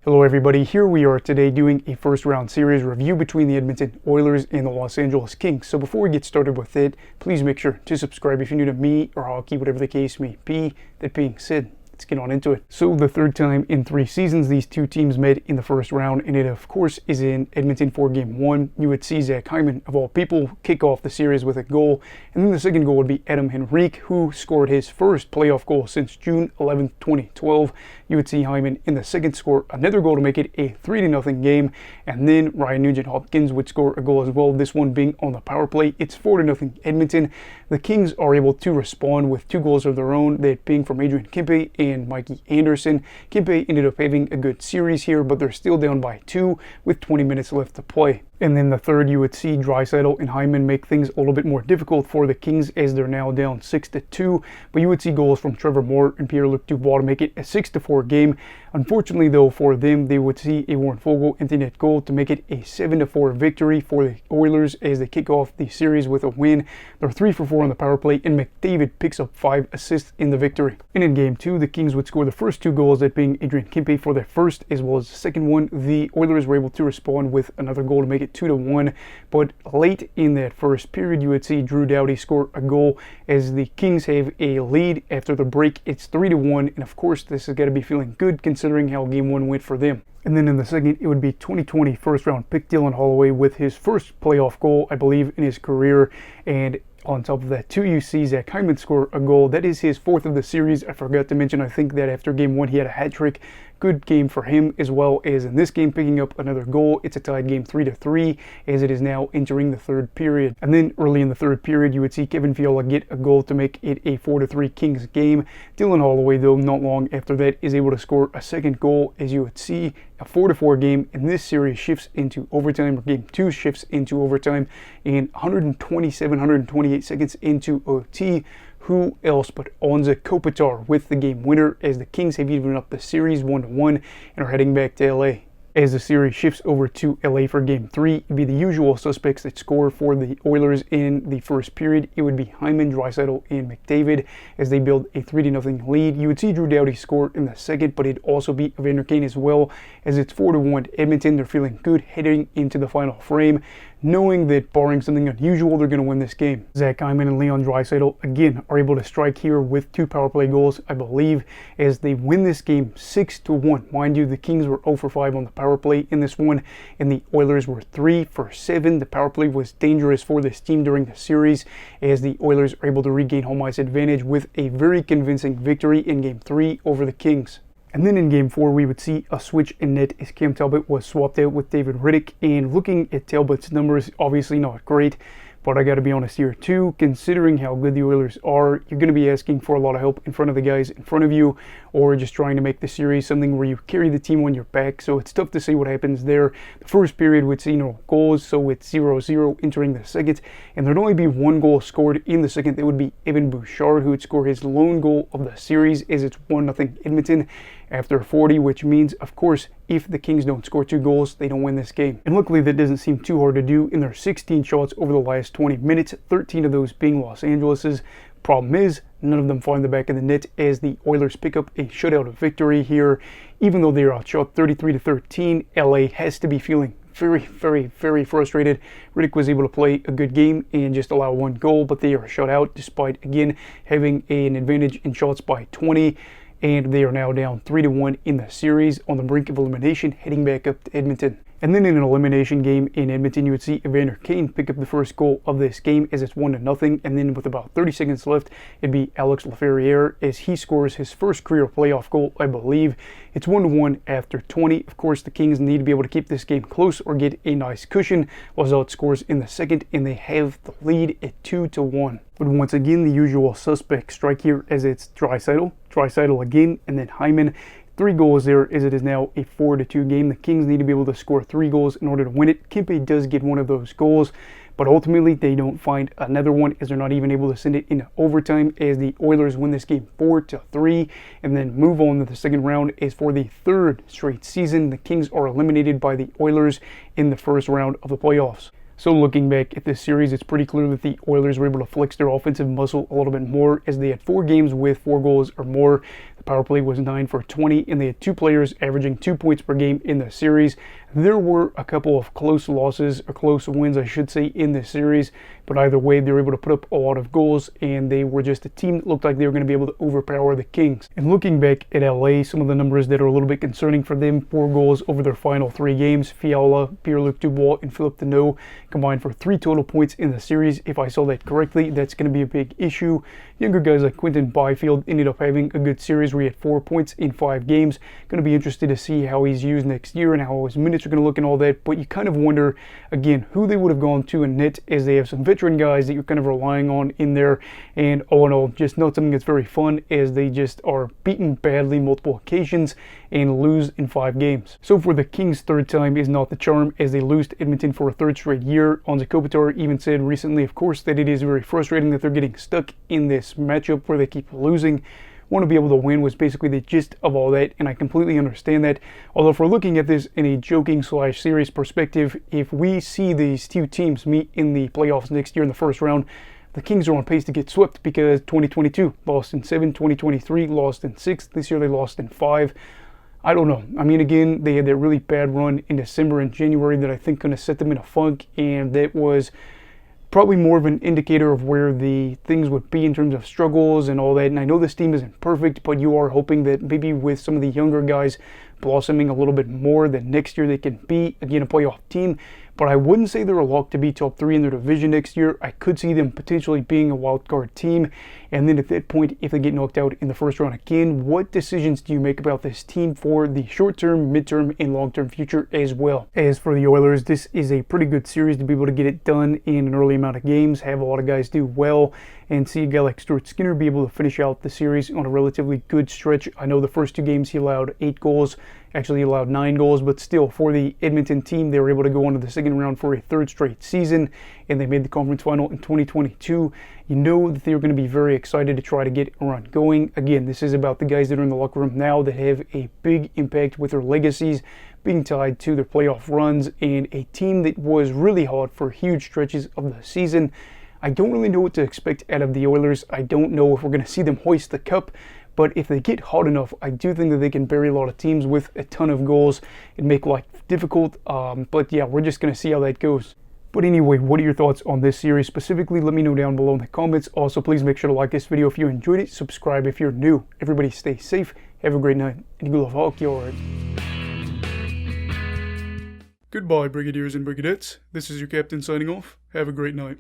Hello everybody, here we are today doing a first round series review between the Edmonton Oilers and the Los Angeles Kings. So before we get started with it, please make sure to subscribe if you're new to me or hockey, whatever the case may be. That being said, let's get on into it. So the third time in 3 seasons these two teams met in the first round, and it of course is in Edmonton for game 1. You would see Zach Hyman, of all people, kick off the series with a goal, and then the second goal would be Adam Henrique, who scored his first playoff goal since June 11th, 2012. You would see Hyman in the second score another goal to make it a 3-0 game, and then Ryan Nugent-Hopkins would score a goal as well, this one being on the power play. It's 4-0 Edmonton. The Kings are able to respond with 2 goals of their own, that being from Adrian Kempe and Mikey Anderson. Kempe ended up having a good series here, but they're still down by 2 with 20 minutes left to play. And then the third, you would see Draisaitl and Hyman make things a little bit more difficult for the Kings as they're now down 6-2. But you would see goals from Trevor Moore and Pierre-Luc Dubois to make it a 6-4 game. Unfortunately, though, for them, they would see a Warren Foegele empty net goal to make it a 7-4 victory for the Oilers as they kick off the series with a win. They're 3-for-4 on the power play, and McDavid picks up 5 assists in the victory. And in game 2, the Kings would score the first 2 goals, that being Adrian Kempe for their first as well as the second one. The Oilers were able to respond with another goal to make it 2-1, but late in that first period, you would see Drew Doughty score a goal as the Kings have a lead after the break. It's 3-1, and of course, this has got to be feeling good considering how game 1 went for them. And then in the second, it would be 2020 first round pick Dylan Holloway with his first playoff goal, I believe, in his career. And on top of that, too, you see Zach Hyman score a goal. That is his 4th of the series. I forgot to mention, I think that after game 1, he had a hat trick. Good game for him, as well as in this game picking up another goal. It's a tied game 3-3 as it is now entering the third period. And then early in the third period, you would see Kevin Fiala get a goal to make it a 4-3 Kings game. Dylan Holloway, though, not long after that, is able to score a second goal, as you would see a 4-4 game. And this series shifts into overtime, or game 2 shifts into overtime, and 128 seconds into OT. Who else but Anze Kopitar with the game winner, as the Kings have evened up the series 1-1 and are heading back to LA. As the series shifts over to LA for game 3, it'd be the usual suspects that score for the Oilers in the first period. It would be Hyman, Draisaitl, and McDavid as they build a 3-0 lead. You would see Drew Doughty score in the second, but it'd also be Evander Kane as well, as it's 4-1 Edmonton. They're feeling good heading into the final frame, knowing that barring something unusual, they're going to win this game. Zach Hyman and Leon Draisaitl again are able to strike here with 2 power play goals, I believe, as they win this game 6-1. Mind you, the Kings were 0-for-5 on the power play in this one, and the Oilers were 3-for-7. The power play was dangerous for this team during the series, as the Oilers are able to regain home ice advantage with a very convincing victory in game 3 over the Kings. And then in game 4, we would see a switch in net as Cam Talbot was swapped out with David Rittich. And looking at Talbot's numbers, obviously not great, but I got to be honest here too, considering how good the Oilers are, you're going to be asking for a lot of help in front of the guys in front of you, or just trying to make the series something where you carry the team on your back. So it's tough to say what happens there. The first period would see no goals, so it's 0-0 entering the second, and there'd only be 1 goal scored in the second. That would be Evan Bouchard, who would score his lone goal of the series, as it's 1-0 Edmonton after 40, which means, of course, if the Kings don't score 2 goals, they don't win this game. And luckily, that doesn't seem too hard to do in their 16 shots over the last 20 minutes, 13 of those being Los Angeles's. Problem is, none of them find the back of the net as the Oilers pick up a shutout victory here. Even though they are outshot 33-13, LA has to be feeling very frustrated. Rittich was able to play a good game and just allow 1 goal, but they are shut out despite, again, having an advantage in shots by 20. And they are now down 3-1 in the series, on the brink of elimination, heading back up to Edmonton. And then in an elimination game in Edmonton, you would see Evander Kane pick up the first goal of this game as it's 1-0. And then with about 30 seconds left, it'd be Alex Laferriere as he scores his first career playoff goal, I believe. It's 1-1 after 20. Of course, the Kings need to be able to keep this game close or get a nice cushion. Lazard scores in the second, and they have the lead at 2-1. But once again, the usual suspects strike here as it's Draisaitl again, and then Hyman. 3 goals there as it is now a 4-2 game. The Kings need to be able to score 3 goals in order to win it. Kempe does get one of those goals, but ultimately they don't find another one as they're not even able to send it into overtime, as the Oilers win this game 4-3 and then move on to the second round. As for the 3rd straight season, the Kings are eliminated by the Oilers in the first round of the playoffs. So looking back at this series, it's pretty clear that the Oilers were able to flex their offensive muscle a little bit more, as they had 4 games with 4 goals or more. The power play was 9 for 20, and they had 2 players averaging 2 points per game in the series. There were a couple of close losses, or close wins I should say, in this series, but either way they were able to put up a lot of goals, and they were just a team that looked like they were going to be able to overpower the Kings. And looking back at LA, some of the numbers that are a little bit concerning for them: 4 goals over their final 3 games. Fiala, Pierre-Luc Dubois, and Philippe Deneau combined for 3 total points in the series. If I saw that correctly, that's going to be a big issue. Younger guys like Quinton Byfield ended up having a good series where he had 4 points in 5 games. Going to be interested to see how he's used next year and how his minutes are going to look and all that, but you kind of wonder, again, who they would have gone to in net, as they have some veteran guys that you're kind of relying on in there, and all in all, just not something that's very fun, as they just are beaten badly multiple occasions and lose in 5 games. So for the Kings, third time is not the charm, as they lose to Edmonton for a 3rd straight year. Anze Kopitar even said recently, of course, that it is very frustrating that they're getting stuck in this matchup where they keep losing. Want to be able to win was basically the gist of all that, and I completely understand that. Although if we're looking at this in a joking / serious perspective, if we see these 2 teams meet in the playoffs next year in the first round, the Kings are on pace to get swept, because 2022 lost in 7, 2023 lost in 6, this year they lost in 5. I don't know. I mean, again, they had that really bad run in December and January that I think kind of set them in a funk, and that was probably more of an indicator of where the things would be in terms of struggles and all that. And I know this team isn't perfect, but you are hoping that maybe with some of the younger guys blossoming a little bit more, that next year they can be, again, a playoff team. But I wouldn't say they're a lock to be top 3 in their division next year. I could see them potentially being a wild card team. And then at that point, if they get knocked out in the first round again, what decisions do you make about this team for the short-term, mid-term, and long-term future as well? As for the Oilers, this is a pretty good series to be able to get it done in an early amount of games, have a lot of guys do well, and see a guy like Stuart Skinner be able to finish out the series on a relatively good stretch. I know the first 2 games he allowed 8 goals. Actually, he allowed 9 goals, but still, for the Edmonton team, they were able to go on to the second round for a 3rd straight season, and they made the conference final in 2022. You know that they're going to be very excited to try to get a run going. Again, this is about the guys that are in the locker room now that have a big impact with their legacies being tied to their playoff runs, and a team that was really hot for huge stretches of the season. I don't really know what to expect out of the Oilers. I don't know if we're going to see them hoist the cup, but if they get hot enough, I do think that they can bury a lot of teams with a ton of goals and make life difficult. But yeah, we're just going to see how that goes. But anyway, what are your thoughts on this series specifically? Let me know down below in the comments. Also, please make sure to like this video if you enjoyed it. Subscribe if you're new. Everybody stay safe. Have a great night. And good luck, hockey. Goodbye, Brigadiers and Brigadettes. This is your captain signing off. Have a great night.